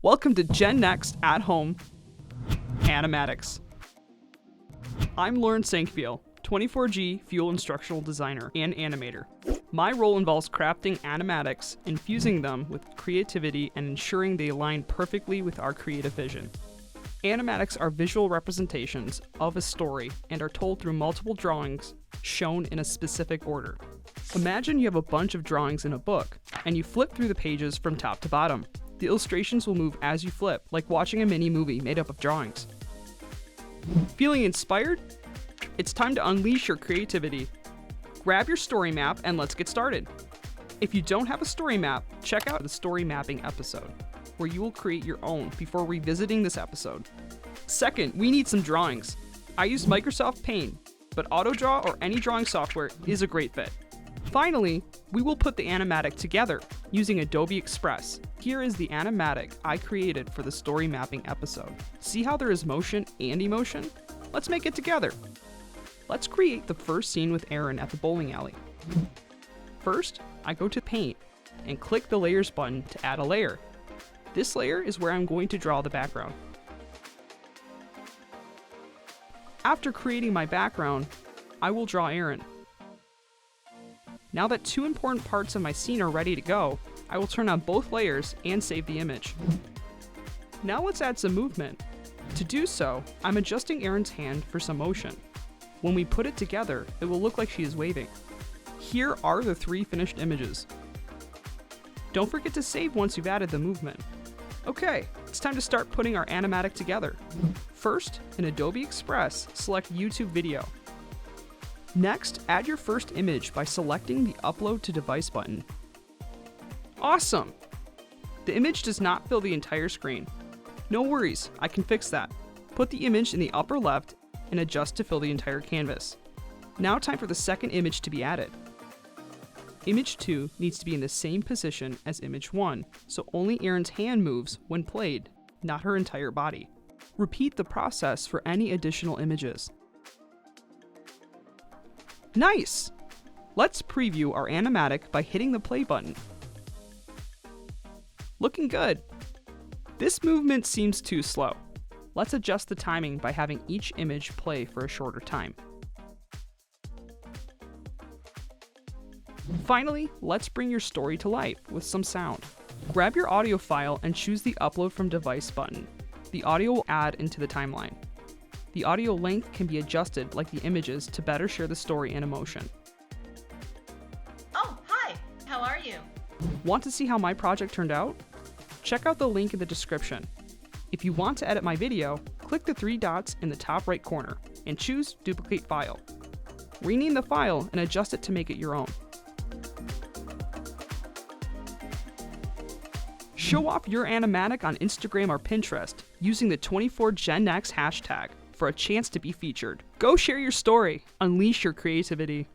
Welcome to genNEXT at Home Animatics. I'm Senkbeil, 24G Fuel Instructional Designer and Animator. My role involves crafting animatics, infusing them with creativity, and ensuring they align perfectly with our creative vision. Animatics are visual representations of a story and are told through multiple drawings shown in a specific order. Imagine you have a bunch of drawings in a book, and you flip through the pages from top to bottom. The illustrations will move as you flip, like watching a mini movie made up of drawings. Feeling inspired? It's time to unleash your creativity. Grab your story map and let's get started. If you don't have a story map, check out the story mapping episode, where you will create your own before revisiting this episode. Second, we need some drawings. I use Microsoft Paint, but AutoDraw or any drawing software is a great fit. Finally, we will put the animatic together using Adobe Express. Here is the animatic I created for the story mapping episode. See how there is motion and emotion? Let's make it together. Let's create the first scene with Aaron at the bowling alley. First, I go to Paint and click the Layers button to add a layer. This layer is where I'm going to draw the background. After creating my background, I will draw Aaron. Now that two important parts of my scene are ready to go, I will turn on both layers and save the image. Now let's add some movement. To do so, I'm adjusting Aaron's hand for some motion. When we put it together, it will look like she is waving. Here are the three finished images. Don't forget to save once you've added the movement. Okay, it's time to start putting our animatic together. First, in Adobe Express, select YouTube Video. Next, add your first image by selecting the Upload to Device button. Awesome! The image does not fill the entire screen. No worries, I can fix that. Put the image in the upper left and adjust to fill the entire canvas. Now time for the second image to be added. Image 2 needs to be in the same position as image 1, so only Aaron's hand moves when played, not her entire body. Repeat the process for any additional images. Nice! Let's preview our animatic by hitting the play button. Looking good. This movement seems too slow. Let's adjust the timing by having each image play for a shorter time. Finally, let's bring your story to life with some sound. Grab your audio file and choose the Upload from Device button. The audio will add into the timeline. The audio length can be adjusted like the images to better share the story and emotion. Oh, hi! How are you? Want to see how my project turned out? Check out the link in the description. If you want to edit my video, click the three dots in the top right corner and choose Duplicate File. Rename the file and adjust it to make it your own. Show off your animatic on Instagram or Pinterest using the 24genNEXT hashtag for a chance to be featured. Go share your story, unleash your creativity.